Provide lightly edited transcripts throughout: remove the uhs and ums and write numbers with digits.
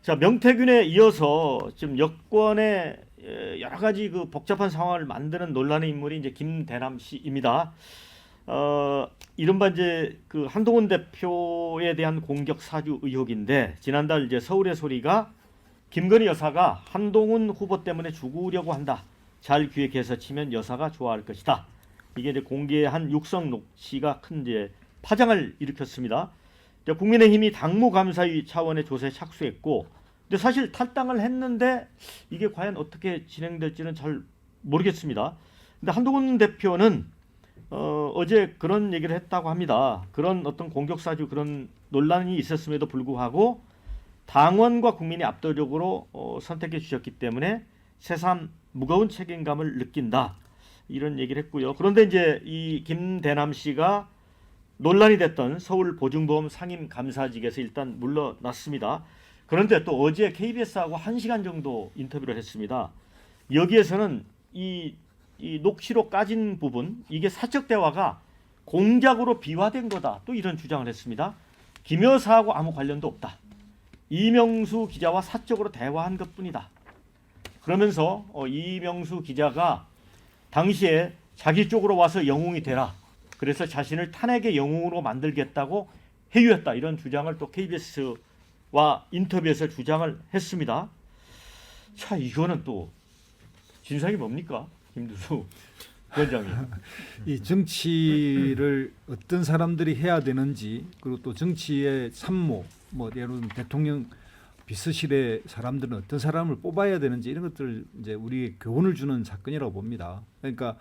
자, 명태균에 이어서 지금 여권의 여러 가지 그 복잡한 상황을 만드는 논란의 인물이 이제 김대남 씨입니다. 이른바 이제 그 한동훈 대표에 대한 공격 사주 의혹인데, 지난달 이제 서울의 소리가 김건희 여사가 한동훈 후보 때문에 죽으려고 한다. 잘 기획해서 치면 여사가 좋아할 것이다. 이게 이제 공개한 육성 녹취가 큰 이제 파장을 일으켰습니다. 국민의힘이 당무감사위 차원의 조사에 착수했고, 근데 사실 탈당을 했는데 이게 과연 어떻게 진행될지는 잘 모르겠습니다. 근데 한동훈 대표는 어제 그런 얘기를 했다고 합니다. 그런 어떤 공격사주 그런 논란이 있었음에도 불구하고 당원과 국민이 압도적으로 선택해 주셨기 때문에 새삼 무거운 책임감을 느낀다. 이런 얘기를 했고요. 그런데 이제 이 김대남 씨가 논란이 됐던 서울 보증보험 상임감사직에서 일단 물러났습니다. 그런데 또 어제 KBS하고 1시간 정도 인터뷰를 했습니다. 여기에서는 이 녹취록 까진 부분, 이게 사적 대화가 공작으로 비화된 거다. 또 이런 주장을 했습니다. 김 여사하고 아무 관련도 없다. 이명수 기자와 사적으로 대화한 것뿐이다. 그러면서 이명수 기자가 당시에 자기 쪽으로 와서 영웅이 되라. 그래서 자신을 탄핵의 영웅으로 만들겠다고 회유했다. 이런 주장을 또 KBS와 인터뷰에서 주장을 했습니다. 자, 이거는 또 진상이 뭡니까? 김두수 위원장님. 이 정치를 어떤 사람들이 해야 되는지, 그리고 또 정치의 참모, 뭐 예를 들면 대통령 비서실의 사람들은 어떤 사람을 뽑아야 되는지, 이런 것들 이제 우리 교훈을 주는 사건이라고 봅니다. 그러니까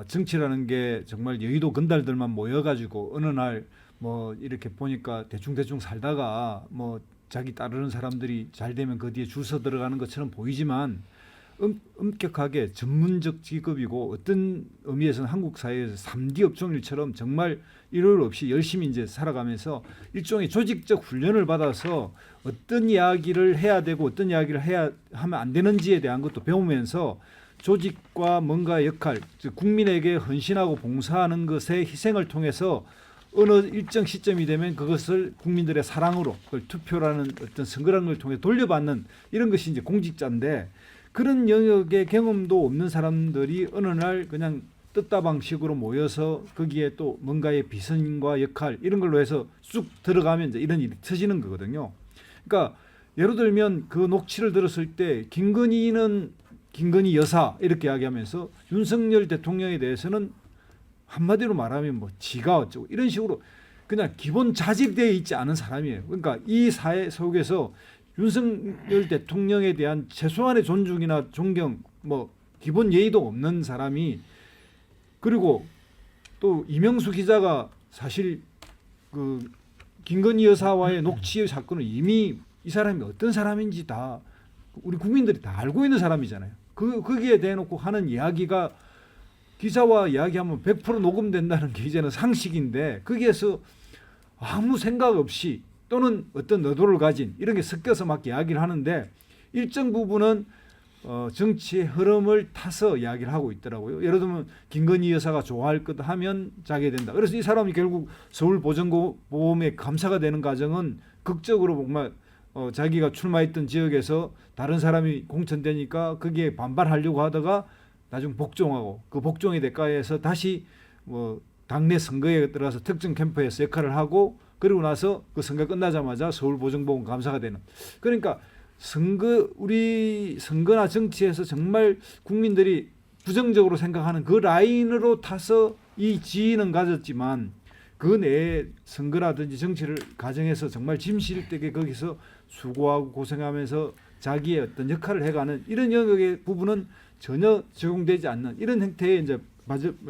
정치라는 게 정말 여의도 건달들만 모여가지고 어느 날 뭐 이렇게 보니까 대충 살다가 뭐 자기 따르는 사람들이 잘 되면 그 뒤에 줄 서 들어가는 것처럼 보이지만 엄격하게 전문적 직업이고, 어떤 의미에서는 한국 사회에서 3D 업종일처럼 정말 일요일 없이 열심히 이제 살아가면서 일종의 조직적 훈련을 받아서 어떤 이야기를 해야 되고 어떤 이야기를 하면 안 되는지에 대한 것도 배우면서 조직과 뭔가 역할, 즉 국민에게 헌신하고 봉사하는 것의 희생을 통해서 어느 일정 시점이 되면 그것을 국민들의 사랑으로, 그걸 투표라는 어떤 선거라는 걸 통해 돌려받는, 이런 것이 이제 공직자인데, 그런 영역의 경험도 없는 사람들이 어느 날 그냥 뜻다방식으로 모여서 거기에 또 뭔가의 비선과 역할, 이런 걸로 해서 쑥 들어가면 이제 이런 일이 터지는 거거든요. 그러니까 예를 들면 그 녹취를 들었을 때 김건희는 김건희 여사 이렇게 이야기하면서 윤석열 대통령에 대해서는 한마디로 말하면 뭐 지가 어쩌고 이런 식으로 그냥 기본 자직되어 있지 않은 사람이에요. 그러니까 이 사회 속에서 윤석열 대통령에 대한 최소한의 존중이나 존경, 뭐 기본 예의도 없는 사람이, 그리고 또 이명수 기자가 사실 그 김건희 여사와의 녹취 사건을 이미 이 사람이 어떤 사람인지 다 우리 국민들이 다 알고 있는 사람이잖아요. 거기에 대해놓고 하는 이야기가, 기자와 이야기하면 100% 녹음된다는 게 이제는 상식인데, 거기에서 아무 생각 없이 또는 어떤 의도를 가진 이런 게 섞여서 막 이야기를 하는데, 일정 부분은 정치의 흐름을 타서 이야기를 하고 있더라고요. 예를 들면 김건희 여사가 좋아할 것 하면 자게 된다. 그래서 이 사람이 결국 서울보증보험의 감사가 되는 과정은 극적으로 정말 자기가 출마했던 지역에서 다른 사람이 공천되니까 거기에 반발하려고 하다가 나중 복종하고, 그 복종의 대가에서 다시 뭐 당내 선거에 들어가서 특정 캠프에서 역할을 하고, 그리고 나서 그 선거 끝나자마자 서울보증보험 감사가 되는. 그러니까 우리 선거나 정치에서 정말 국민들이 부정적으로 생각하는 그 라인으로 타서 이 지위는 가졌지만, 그 내에 선거라든지 정치를 가정해서 정말 진실되게 거기서 수고하고 고생하면서 자기의 어떤 역할을 해가는 이런 영역의 부분은 전혀 적용되지 않는 이런 형태의 이제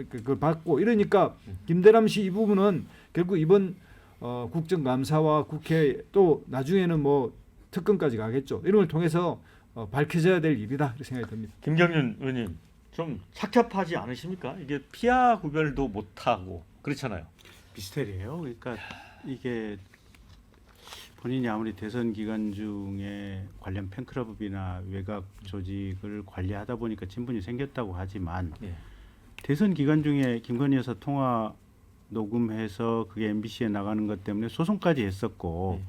그걸 받고, 이러니까 김대남 씨 이 부분은 결국 이번 국정감사와 국회, 또 나중에는 뭐 특검까지 가겠죠. 이런 걸 통해서 밝혀져야 될 일이다, 이렇게 생각이 듭니다. 김경윤 의원님, 좀 착잡하지 않으십니까? 이게 피하 구별도 못하고 그렇잖아요. 비슷해요. 그러니까 이게 본인이 아무리 대선 기간 중에 관련 팬클럽이나 외곽 조직을 관리하다 보니까 친분이 생겼다고 하지만, 예. 대선 기간 중에 김건희 여사 통화 녹음해서 그게 MBC에 나가는 것 때문에 소송까지 했었고,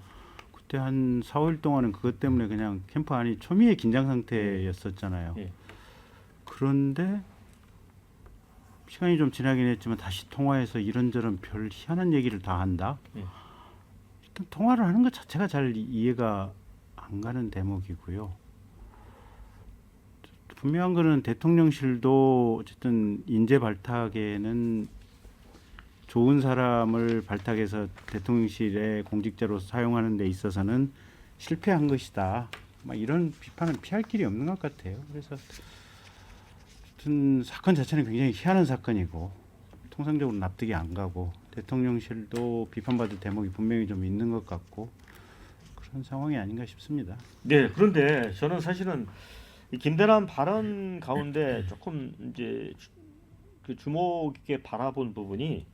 그때 한 4, 5일 동안은 그것 때문에 그냥 캠프 안이 초미의 긴장 상태였었잖아요. 예. 그런데 시간이 좀 지나긴 했지만 다시 통화해서 이런저런 별 희한한 얘기를 다 한다. 예. 일단 통화를 하는 것 자체가 잘 이해가 안 가는 대목이고요. 분명한 거는 대통령실도 어쨌든 인재 발탁에는 좋은 사람을 발탁해서 대통령실의 공직자로 사용하는 데 있어서는 실패한 것이다. 막 이런 비판은 피할 길이 없는 것 같아요. 그래서 어쨌든 사건 자체는 굉장히 희한한 사건이고 통상적으로 납득이 안 가고 대통령실도 비판받을 대목이 분명히 좀 있는 것 같고 그런 상황이 아닌가 싶습니다. 네, 그런데 저는 사실은 이 김대남 발언 가운데 조금 이제 그 주목 있게 바라본 부분이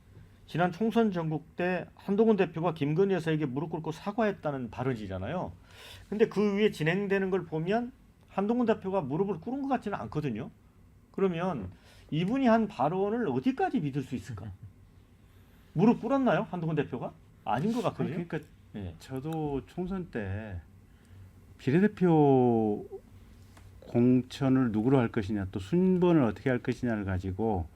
지난 총선 전국 때 한동훈 대표가 김건희 여사에게 무릎 꿇고 사과했다는 발언이잖아요. 근데 그 위에 진행되는 걸 보면 한동훈 대표가 무릎을 꿇은 것 같지는 않거든요. 그러면 이분이 한 발언을 어디까지 믿을 수 있을까? 무릎 꿇었나요, 한동훈 대표가? 아닌 것 같거든요. 그러니까 예. 저도 총선 때 비례대표 공천을 누구로 할 것이냐 또 순번을 어떻게 할 것이냐를 가지고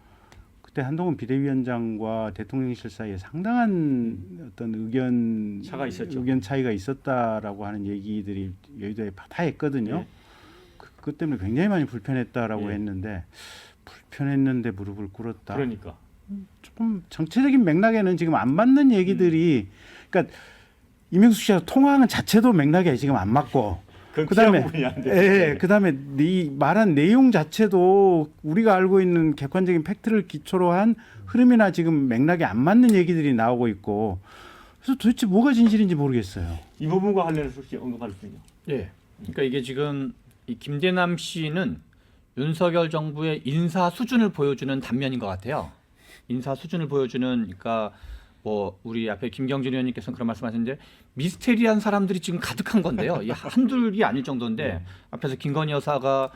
그때 한동훈 비대위원장과 대통령실 사이에 상당한 어떤 차가 있었죠. 의견 차이가 있었다라고 하는 얘기들이 여의도에 파다했거든요. 예. 그것 때문에 굉장히 많이 불편했다라고 예. 했는데 불편했는데 무릎을 꿇었다. 그러니까. 조금 정치적인 맥락에는 지금 안 맞는 얘기들이 그러니까 이명숙 씨와 통화하는 자체도 맥락에 지금 안 맞고 그다음에 그다음에 이 말한 내용 자체도 우리가 알고 있는 객관적인 팩트를 기초로 한 흐름이나 지금 맥락에 안 맞는 얘기들이 나오고 있고 그래서 도대체 뭐가 진실인지 모르겠어요. 이 부분과 관련해서 혹시 언급할 수 있냐? 예. 그러니까 이게 지금 이 김대남 씨는 윤석열 정부의 인사 수준을 보여주는 단면인 것 같아요. 인사 수준을 보여주는 그러니까 뭐 우리 앞에 김경진 의원님께서는 그런 말씀하셨는데 미스테리한 사람들이 지금 가득한 건데요. 이 한둘이 아닐 정도인데 앞에서 김건희 여사가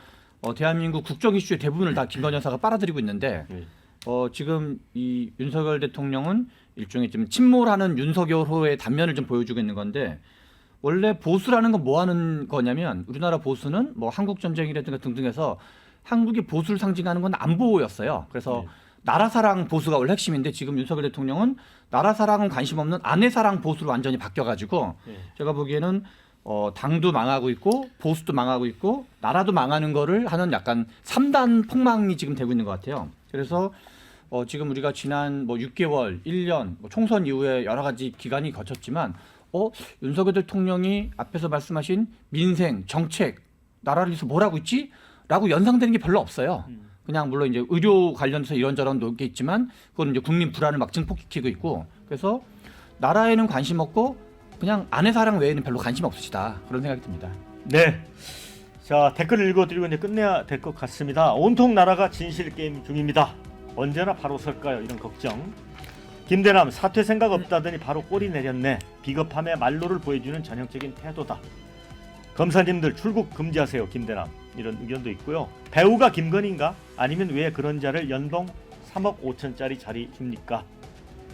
대한민국 국정 이슈의 대부분을 다 김건희 여사가 빨아들이고 있는데 지금 이 윤석열 대통령은 일종의 좀 침몰하는 윤석열호의 단면을 좀 보여주고 있는 건데 원래 보수라는 건 뭐 하는 거냐면 우리나라 보수는 뭐 한국 전쟁이라든가 등등해서 한국의 보수를 상징하는 건 안보였어요. 그래서 나라 사랑 보수가 원래 핵심인데 지금 윤석열 대통령은 나라 사랑은 관심 없는 아내 사랑 보수로 완전히 바뀌어가지고 제가 보기에는 당도 망하고 있고 보수도 망하고 있고 나라도 망하는 거를 하는 약간 3단 폭망이 지금 되고 있는 것 같아요. 그래서 지금 우리가 지난 뭐 6개월, 1년 뭐 총선 이후에 여러 가지 기간이 거쳤지만 윤석열 대통령이 앞에서 말씀하신 민생, 정책, 나라를 위해서 뭘 하고 있지? 라고 연상되는 게 별로 없어요. 그냥 물론 이제 의료 관련해서 이런저런 논게 있지만 그건 이제 국민 불안을 막 증폭시키고 있고 그래서 나라에는 관심 없고 그냥 아내 사랑 외에는 별로 관심 없으시다 그런 생각이 듭니다. 네. 자, 댓글 읽어드리고 이제 끝내야 될 것 같습니다. 온통 나라가 진실 게임 중입니다. 언제나 바로 설까요? 이런 걱정. 김대남 사퇴 생각 없다더니 바로 꼬리 내렸네. 비겁함의 말로를 보여주는 전형적인 태도다. 검사님들 출국 금지하세요. 김대남. 이런 의견도 있고요. 배우가 김건희인가? 아니면 왜 그런 자를 연봉 3억 5천짜리 자리 줍니까?